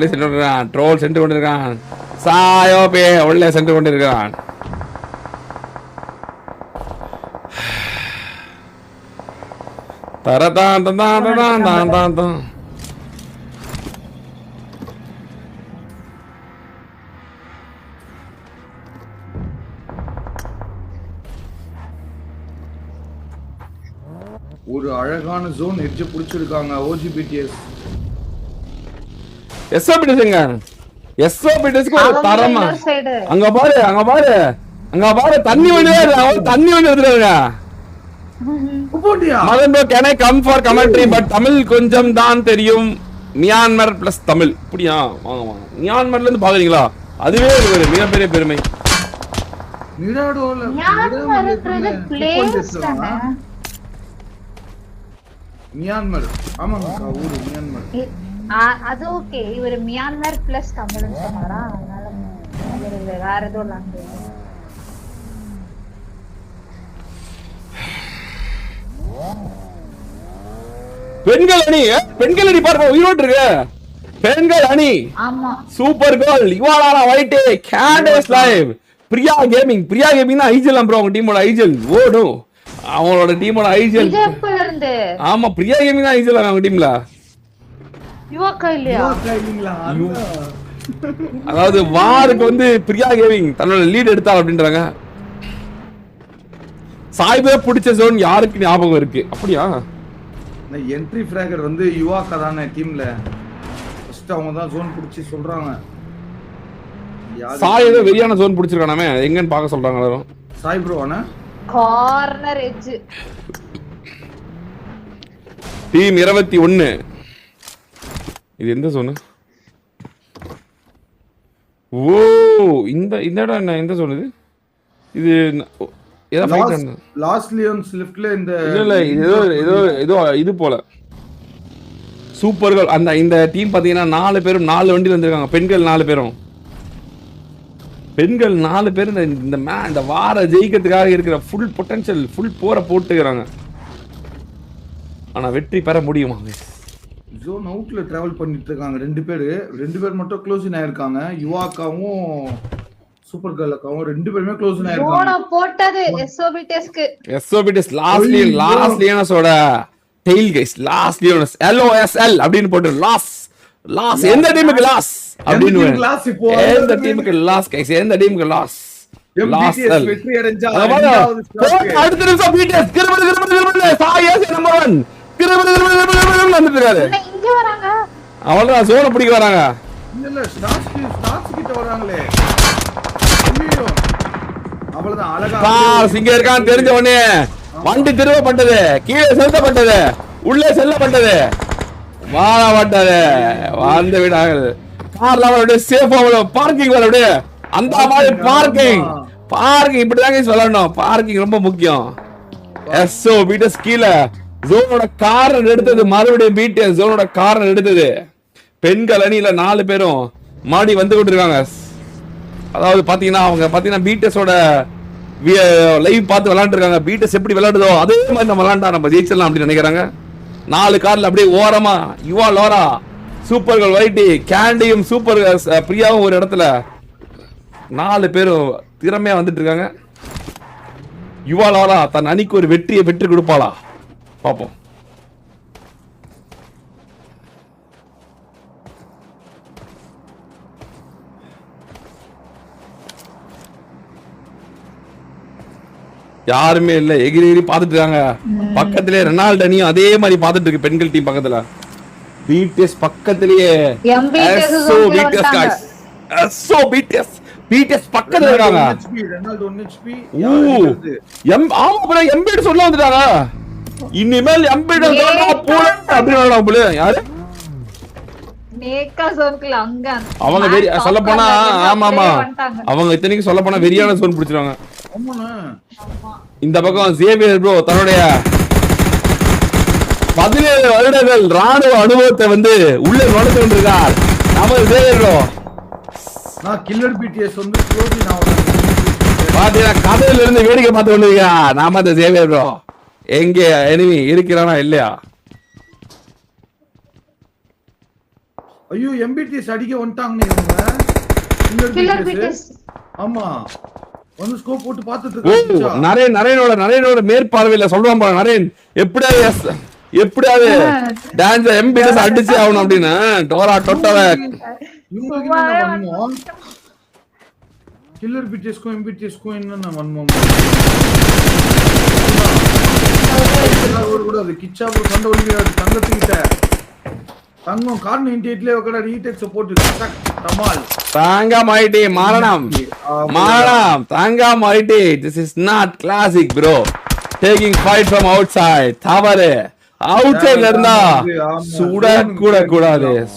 எப்படி சென்று கொண்டிருக்கான், ட்ரோல் சென்று கொண்டிருக்கான், சாயோபே உள்ளே சென்று கொண்டிருக்கான். தரதான் தான் தான் தான் தான் தான். ஒரு அழகான ஜோன் எட்ஜ் புடிச்சிருக்காங்க ஓஜிபிடிஎஸ். எஸ்ஓபிடிஸ்ங்க, எஸ்ஓபிடிஸ்க்கு ஒரு தரமா. அங்க பாரு அங்க பாரு அங்க பாரு தண்ணி தண்ணி வந்து எடுத்துறாங்க. Madan bro can I come for commentary but Tamil கொஞ்சம் தான் தெரியும். Myanmar plus Tamil. இப்படியா? வாங்க வாங்க. மியான்மர்ல இருந்து பாக்குறீங்களா? அதுவே ஒரு மிகப்பெரிய பெருமை. மியான்மர் ஆமாங்க ஊரு மியான்மர். அது ஓகே. இவர் மியான்மர் பிளஸ் தமிழ்னு சொன்னாரா, அதனால வேற ஏதோ லாங்குவேஜ். பெண்கள் அணி, பெண்கள் அணி பாருங்க உயிரோடு இருக்கு. பெண்கள் அணி ஆமா சூப்பர் கோல். யுவாலாரா வைட் கேண்டஸ் live. Priya gaming, Priya gaming தான் ஐஜல் ப்ரோ. அவங்க டீமோட ஐஜல் ஓடு. அவங்களோட டீமோட ஐஜல் இருந்து. ஆமா பிரியா கேமிங் தான் ஐஜல் அவங்க டீம்ல. யுவாக்கா இல்லையா? அதாவது வாருக்கு வந்து பிரியா கேமிங் தன்னோட லீட் எடுத்தார் அப்படின்றாங்க. சாய்பே பிடிச்ச ஜோன் யாருக்கு ஞாபகம் இருக்கு? அப்படியா? என்ட்ரி ஃபிராகர் வந்து யுவாக்கா தானே டீம்ல. ஃபர்ஸ்ட் அவங்க தான் ஜோன் பிடிச்சி சொல்றாங்க. சாய் ஏதோ வெரியான ஜோன் பிடிச்சிருக்கானே, எங்கன்னு பார்க்க சொல்றாங்க எல்லாரும். சாய் ப்ரோவானே கார்னர் எட்ஜ். டீம் 21. இது எந்த ஜோன்? ஓ இந்த இடம் என்ன? எந்த ஜோன் இது? இது ஏதோ ஃபைட் நடந்து லாஸ்ட் லியோன்ஸ் லிஃப்ட்ல இந்த இல்ல ஏதோ ஏதோ ஏதோ இது போல சூப்பர்கள். அந்த இந்த டீம் பாத்தீங்கன்னா 4 பேரும் 4 வண்டியில வந்திருக்காங்க. பெண்கள் 4 பேரும், பெண்கள் 4 பேரும் இந்த வார ஜெயிக்கிறதுக்காக இருக்கிற ஃபுல் பொட்டன்ஷியல் ஃபுல் போரை போட்டுக்கிறாங்க. ஆனா வெற்றி பெற முடியுமா? ஜோன் அவுட்ல டிராவல் பண்ணிட்டு இருக்காங்க ரெண்டு பேர் மட்டும் க்ளோஸ் ஆயிருக்காங்க. யுவாக்காவும் சூப்பர் கேர்ளுக்காவும் 2 பேருமே க்ளோஸ் ஆயிருக்காங்க. போன போட்டது எஸ்ஓபிடிஎஸ்க்கு. எஸ்ஓபிடிஎஸ் லாஸ்ட் லியோனஸோட டெயில் கைஸ். லாஸ்ட் லியோனஸ் LOSL அப்படினு போட்டு லாஸ் எந்த டீமுக்கு லாஸ் அப்படினு. எந்த டீமுக்கு லாஸ் கைஸ்? எந்த டீமுக்கு லாஸ்? MBTS வெற்றி அடைஞ்சா அடுத்த நிமிஷம் பிடிஎஸ் கிரமல சாயஸ் நம்பர் 1 கிரமல வந்துட்டாரு. இங்க வராங்க. அவளோட ஜோனை பிடிக்க வராங்க. இல்ல ஸ்டார்ஸ் கிட்ட வராங்களே. அவ்வளவுதான் அழகா பாஸ் இங்க இருக்கான்னு தெரிஞ்ச உடனே வண்டி திருவப்பட்டது, கீழே செலுத்தப்பட்டது, உள்ளே செல்லப்பட்டது, வாழப்பட்டது, வாழ்ந்த வீடாகுது. கார்ல அவருடைய சேஃபா பார்க்கிங் வரக்கூடிய அந்த மாதிரி பார்க்கிங் இப்படிதாங்க சொல்லணும். பார்க்கிங் ரொம்ப முக்கியம். எஸ்ஓ பிடிஎஸ் கீழே ஜோனோட கார்னர் எடுத்தது, மறுபடியும் பிடிஎஸ் ஜோனோட கார்னர் எடுத்தது. பெண்கள் அணியில 4 பேரும் மாடி வந்து கொண்டிருக்காங்க. அதாவது பாத்தீங்கன்னா பிடிஎஸோட லைவ் பார்த்து விளையாண்டுருக்காங்க. பிடிஎஸ் எப்படி விளையாடுதோ அதே மாதிரி நம்ம விளையாண்டா நம்ம ஜெயிச்சிடலாம் அப்படின்னு நினைக்கிறாங்க. 4 கார்ல அப்படியே ஓரமா யுவா லோரா, சூப்பர் கேர்ள் வைட்டி, கேண்டியும் சூப்பர் பிரியாவும் ஒரு இடத்துல 4 பேரும் திறமையா வந்துட்டு இருக்காங்க. யுவா லோரா தன் அணிக்கு ஒரு வெற்றியை பெற்று கொடுப்பாளா? பாப்போம். யாருமே இல்ல, எகிரி பாத்துட்டு இருக்காங்க. பக்கத்திலே ரெனால்ட் அணியும் அதே மாதிரி பாத்துட்டு இருக்கு. பெண்கள் டீம் பக்கத்துல பிடிஎஸ் பக்கத்திலேயே பிடிஎஸ் பக்கத்துல இருக்காங்க. எம்பேட் சொல்ல வந்துட்டாங்க. இனிமேல் எம்பேட் அப்படின்னு யாரு அவங்க சொல்ல போனா, ஆமா அவங்க இத்தனைக்கு சொல்ல போனா வெறியான சோன் பிடிச்சிருவாங்க. இந்த பக்கம் சேவியர் ப்ரோ தன்னுடைய 17 வருடங்கள் ராணுவ அனுபவத்தை வந்து உள்ளே நுழைத்து கொண்டிருக்கார். நமது சேவியர் ப்ரோ கில்லர் பிடிஎஸ் வந்து பாத்தீங்கன்னா கதையில இருந்து வேடிக்கை பார்த்து கொண்டிருக்கா. நாம அந்த சேவியர் ப்ரோ எங்கே எனிமி இருக்கிறானா இல்லையா? ஐயோ எம்பிடிஎஸ் அடிக்க வந்துட்டாங்கன்னு இவங்க கில்லர் பிடிஎஸ். ஆமா வந்து ஸ்கோப் போட்டு பார்த்துட்டு இருக்காங்க. நரேனோட மேற்பார்வையில சொல்றான் பாரு நரேன் எப்படியாவது டான்ஸ் எம்பிடிஎஸ் அடிச்சு ஆகணும் அப்படின்னு டோரா டொட்டவ இவங்களுக்கு என்ன பண்ணுவோம்? கில்லர் பிடிஎஸ்க்கும் எம்பிடிஎஸ்க்கும் என்னென்ன பண்ணுவோம்? கூடாது கிச்சா ஒரு சண்டை ஒளிவிடாது தங்கத்துக்கிட்ட. தங்கம் கார் 98 உட்கார ரீடெக்ஸ் போட்டு தமால் தாங்கமாயிட்டே மரணம் தாங்கமாயிட்டே. This is not classic bro. Taking fight from outside தவறு. அவுட் சைட்ல இருந்தா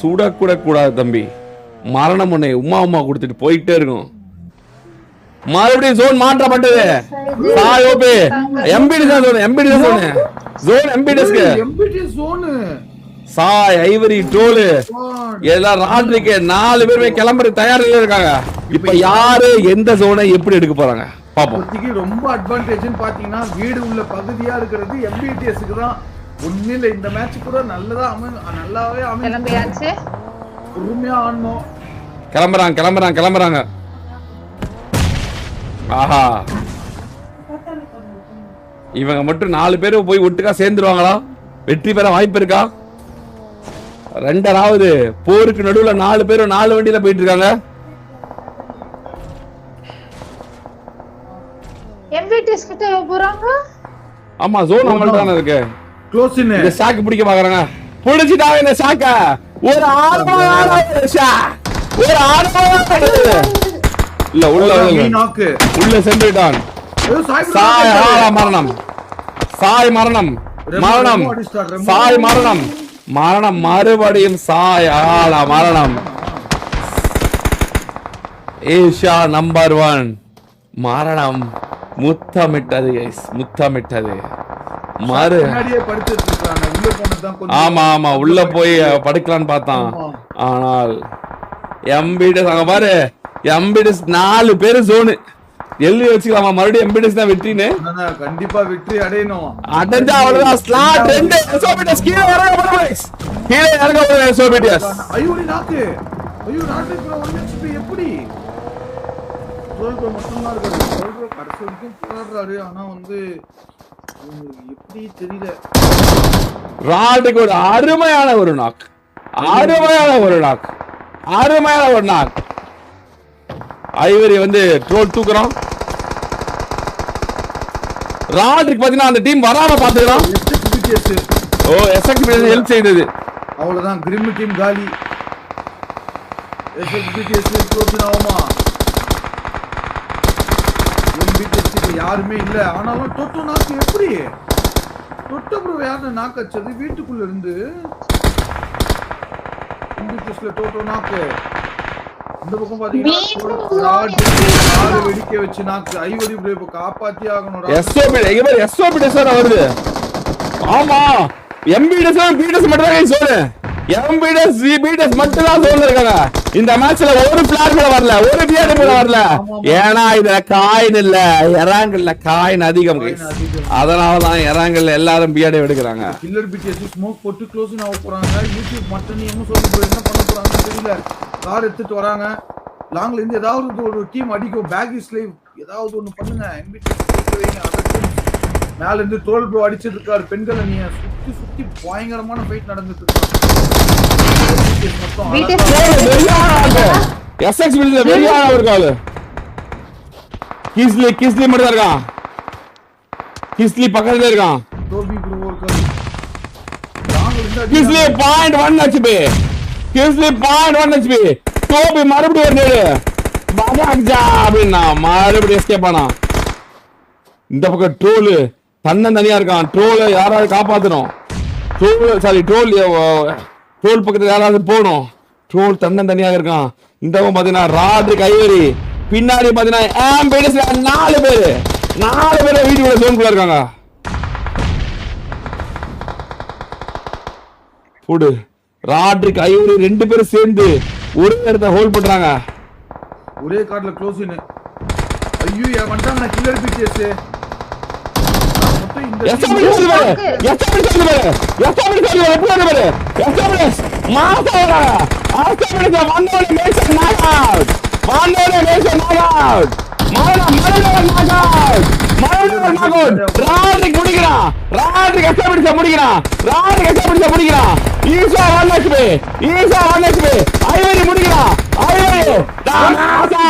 சுடக்கூட கூடாது தம்பி. மரணம் உன்னை உமா கொடுத்துட்டு போயிட்டே இருக்கும். மறுபடியும் ஜோன் மாற்றப்பட்டது. Sai OP MPDS zone MPDS Sai Ivory troll எல்லாம் ராட்ரிக்கு 4 பேருமே கிளம்புற தயாரில இருக்காங்க. இப்ப யாரு எந்த ஜோனை எப்படி எடுக்க போறாங்க பாப்போம். ரொம்ப அட்வான்டேஜ்னு பாத்தீங்கன்னா வீடு உள்ள பகுதியா இருக்கிறது எம்பிடிஎஸ்க்கு தான். ஒண்ணுல இந்த மேட்ச் கூட நல்லாவே கிளம்பியாச்சு. பொறுமையா ஆடணும். கிளம்புறாங்க. ஆஹா இவங்க மட்டும் 4 பேரும் போய் ஒட்டுக்கா சேர்ந்துருவாங்களா? வெற்றி பெற வாய்ப்பு இருக்கா? 2வது போருக்கு நடுவுல 4 பேரும் 4 வண்டியில போயிட்டு இருக்காங்க. எம்பிடிஎஸ் கிட்ட போறாங்க. ஆமா ஜோன் நம்மள்ட்ட தான இருக்கு. க்ளோஸ் இன் இந்த ஷாக் பிடிக்க பாக்குறாங்க. புடிச்சிட்டாங்க இந்த ஷாக்க. ஒரு ஆர்வமான ஷாக். இல்ல உள்ள சென்றுட்டான். சாய் மரணம் மறுபடியும் சாய் மரணம். ஏஷா நம்பர் 1 மரணம். முத்தமிட்டது ஆமா உள்ள போய் படுக்கலான்னு பார்த்தான். ஆனால் எம்பிடிஎஸ் அங்க பாரு எம்பிடிஎஸ் 4 பேரு ஜோனு எழுதி வச்சுக்கலாமா? மறுபடியும் எம்பிடிஎஸ் தான் வெற்றின்னு. கண்டிப்பா வெற்றி அடையணும். அடைஞ்சா அவ்வளவுதான். ஸ்லாட் 2 எஸ்ஓபிடிஎஸ் கீழே இறங்க போறேன் எஸ்ஓபிடிஎஸ். ஐயோ நாக்கு ஒண்ணு எப்படி மட்டும்தான் இருக்காரு. கடைசி வரைக்கும் போராடுறாரு. ஆனா வந்து எப்படி தெரியல. ராட்டுக்கு ஒரு அருமையான ஒரு நாக். ஐவரி வந்து ட்ரோல் தூக்குறான். ராட்ரிக் பாத்தீங்கன்னா அந்த டீம் வராம பாத்துக்கிறான். எஸ்எக்ஸ்பிடிஎஸ் ஹெல்ப் செய்தது. அவ்வளவுதான் கிரிம் டீம் காலி. எஸ்எக்ஸ்பிடிஎஸ் க்ளோஸ் ஆகுமா? எம்பிடிஎஸ் யாருமே இல்ல. ஆனாலும் டொட்டோ நாக்கு எப்படி டொட்டோ ப்ரோ யாரு நாக்கு அச்சது வீட்டுக்குள்ள இருந்து. எம்பிடிஎஸ்ல டொட்டோ நாக்கு. இந்த பக்கம் பாத்தீங்கன்னா வெடிக்க வச்சு நாக்கு ஐவரி ப்ரோ இப்ப காப்பாத்தி ஆகணும். எஸ்ஓபிடிஎஸ் வருது. ஆமா எம்பிடிஎஸ் மட்டும் தான் சொல்லு. எம்பிடிஎஸ் மட்டும் தான் சொல்லிருக்காங்க. இந்த மேட்ச்ல ஒரு பிளார் கூட வரல, ஒரு பிஆர் கூட வரல. ஏன்னா இதுல காயின் இல்ல, இறாங்கல்ல காயின் அதிகம். அதனாலதான் இறாங்கல்ல எல்லாரும் பிஆர் எடுக்கிறாங்க. கில்லர் பிடிஎஸ் ஸ்மோக் போட்டு க்ளோஸ் ஆக போறாங்க. யூடியூப் மட்டும் என்ன சொல்ல என்ன பண்ண போறாங்கன்னு தெரியல. கார் எடுத்துட்டு வராங்க. லாங்ல இருந்து ஏதாவது ஒரு டீம் அடிக்கும். பேக் ஸ்லைவ் ஏதாவது ஒண்ணு பண்ணுங்க. மேல இருந்து தோல் ப்ரோ அடிச்சிட்டு இருக்காரு. பெண்களை நீங்க சுத்தி பயங்கரமான ஃபைட் நடந்துட்டு இருக்கு. கிஸ்லி மட்டும் இருக்கான். கிஸ்லி பக்கத்துல இருக்கான். கிஸ்லி 0.1 HP. டோபி மறுபடியும் ஒரு நேரு அப்படின்னா மறுபடியும் எஸ்கேப் ஆனா. இந்த பக்கம் ட்ரோல் தனியா இருக்கான். ட்ரோல் யாராவது காப்பாத்தணும். ட்ரோல் பக்கத்துல யாராவது போகணும். ட்ரோல் தனியாக இருக்கான். இந்த பக்கம் பாத்தீங்கன்னா ராட்ரிக் ஐவரி. பின்னாடி பாத்தீங்கன்னா 4 பேரு வீட்டுக்குள்ள ஜோனுக்குள்ள இருக்காங்க. போடு ராட்ரிக் ஐவரி 2 பேரும் சேர்ந்து ஒரே இடத்தை ஹோல்ட் பண்றாங்க. ஒரே கார்டுல க்ளோஸ் இன். ஐயோ வந்தாங்க கில்லர் பிடிஎஸ். ஆஸ்திரேலியா வந்தோட மேட்ச் நாக் அவுட். வந்தோட மேட்ச் நாக் அவுட். மரணம் நாக் அவுட். ராட்ரிக் முடிக்கிறான். ராட்ரிக் எஸ்டாபிலிஷ் முடிக்கிறான். ராட்ரிக் எஸ்டாபிலிஷ் முடிக்கிறான். ஈசா 1 HP. ஈசா 1 HP. ஐவரி முடிக்கிறான். ஐவரி தாமாசா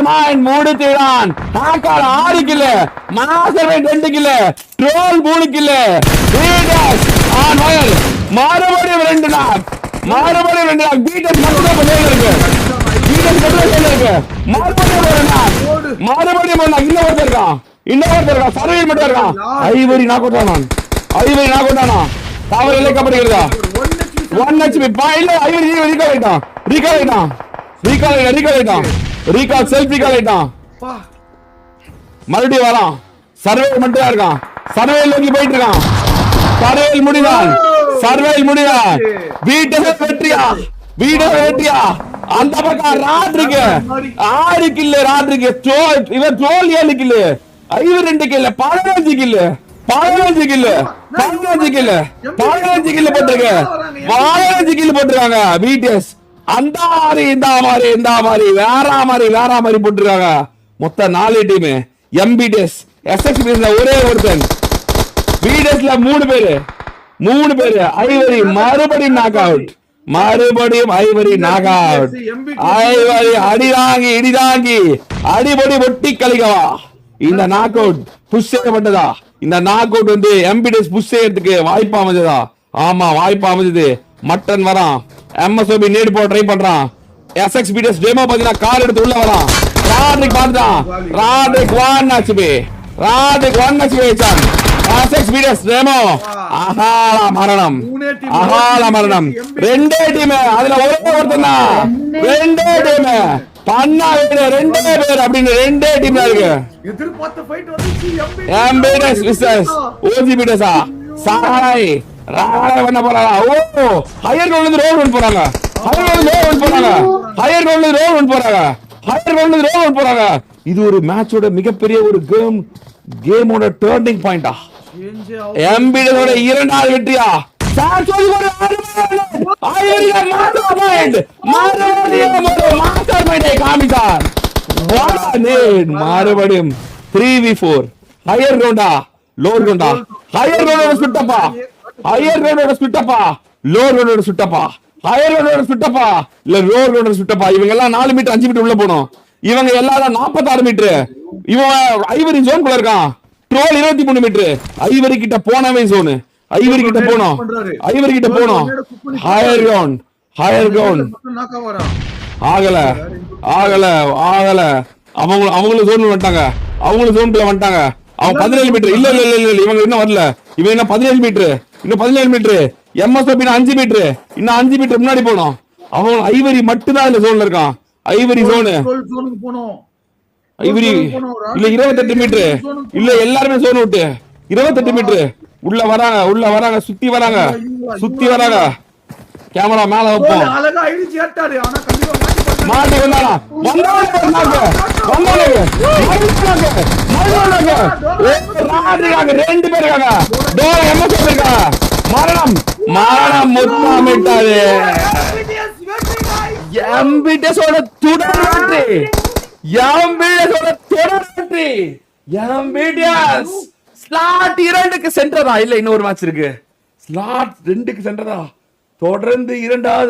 மைண்ட் முடித்தான். தாக்கால 6 kill. Mastermind 2 kill. Troll 3 kill. பீட்டஸ் ஆன் ஃபயர். மறுபடியும் 2 நாக். மறுபடியும் 2 நாக். பீட்டஸ் மட்டும் பண்ணல இருக்கு. பீட்டஸ் மட்டும் பண்ணல இருக்கு. மறுபடியும் 1 நாக். மறுபடியும் 1 நாக். இன்னொருத்தர் இருக்கான். சர்வேல் மட்டும் இருக்கான். Ivory knock out. Ivory knock out. தவறு இழைக்கப்படுகிறதா? 1 HP. இல்ல ஐவரி ரீகால் ஆயிட்டான். ரீகால் செல்ஃப் ரீகால் ஆயிட்டான். மறுபடியும் வரான். சர்வேல் மட்டும் இருக்கான். சர்வேல் நோக்கி போயிட்டு இருக்கான். சர்வேல் முடிதான். வீட்டஸ் வெற்றியா. அந்த பக்கம் ராட்ரிக் 6 கில். ராட்ரிக் இவன் ட்ரோல் 7 கில். ஐவர் 2 கில். 15 கில். 15 கில் போட்டிருக்காங்க. பிடிஎஸ் அந்த மாதிரி இந்த மாதிரி வேற மாதிரி போட்டிருக்காங்க. மொத்தம் 4 டீம். எம்பிடிஎஸ் எஸ்எக்ஸ்பிஎஸ்ல ஒரே ஒருத்தன். பிடிஎஸ்ல 3 பேரு. ஐவரி மறுபடியும் நாக் அவுட். ஐவரி அடிதாங்கி அடிபடி ஒட்டி கழிக்கவா. இந்த நாக் அவுட் புஷ் செய்யப்பட்டதா? இந்த நாக் அவுட் வந்து எம்பிடிஎஸ் புஷ் செய்யறதுக்கு வாய்ப்பு அமைஞ்சதா? ஆமா, வாய்ப்பு அமைஞ்சது. மட்டன் வரான். எம்எஸ்ஓபி நேடு போட ட்ரை பண்றான். எஸ்எக்ஸ்பிஎஸ் டெமோ பாத்தீங்கன்னா கார் எடுத்து உள்ள வரான். ராட்ரிக் பார்த்தான். ராட்ரிக் 1 HP வச்சான். எஸ்எக்ஸ்பிஎஸ் டெமோ அகால மரணம். 2 டீம். அதுல ஒரே ஒருத்தன் தான். 2 டீம் பண்ணா 2 பேர் அப்படின்னு 2 டீம்ல இருக்கு. எதிர்பார்த்த ஃபைட் வந்துச்சு. எம்பிடிஎஸ் விசஸ் ஓஜிபிடிஎஸ்ஆ சாய் ராய் பண்ண போறாங்க. ஓ ஹையர் கிரவுண்ட்ல இருந்து ரோல் போறாங்க. இது ஒரு மேட்சோட மிகப்பெரிய ஒரு கேமோட டர்னிங் பாயிண்டா? எம்பிடிஎஸோட 2வது வெற்றியா? மறுபடியும் 3v4 ஹையர் கிரவுண்டா லோவர் கிரவுண்டா? ஹையர் கிரவுண்டோட சுட்டப்பா. ஹையர் கிரவுண்டோட சுட்டப்பா. லோவர் கிரவுண்டோட சுட்டப்பா. ஹையர் கிரவுண்டோட சுட்டப்பா இல்ல லோவர் கிரவுண்டோட சுட்டப்பா? இவங்க எல்லாம் 4 மீட்டர் 5 மீட்டர் உள்ள போனோம். இவங்க எல்லாரும் 46 மீட்டர். இவன் ஐவரி ஜோன் குள்ள இருக்கான். Troll 23 metre. ஐவரி கிட்ட போனவே ஜோன். ஐவரி கிட்ட போனோம். ஹையர் கிரவுண்ட் ஆகல. அவங்களும் ஜோன் வந்துட்டாங்க. அவன் 17 மீட்டர். இல்ல இவங்க இன்னும் வரல. இவன் என்ன 17 மீட்டர். இன்னும் 17 மீட்டர். MSOP 5 metre. இன்னும் 5 மீட்டர் முன்னாடி போனோம். அவன் ஐவரி மட்டும் தான் இந்த ஜோன்ல இருக்கான். Ivory zone. ஐவரி இல்ல 28 மீட்டர். இல்ல எல்லாருமே ஜோன் விட்டு 28 மீட்டர் உள்ள வராங்க. சுத்தி வராங்க. கேமரா மேல வைப்போம். மாட்டி வந்தானா? ரெண்டு பேர் இருக்காங்க. மரணம் முத்தாமிட்டாரு. எம்பிடிஎஸோட தொடர் வெற்றி. எம்பிடிஎஸ் ஸ்லாட் 2க்கு சென்றதா? இல்ல இன்னொரு மேட்ச் இருக்கு. ஸ்லாட் 2க்கு சென்றதா? தொடர்ந்து 2வது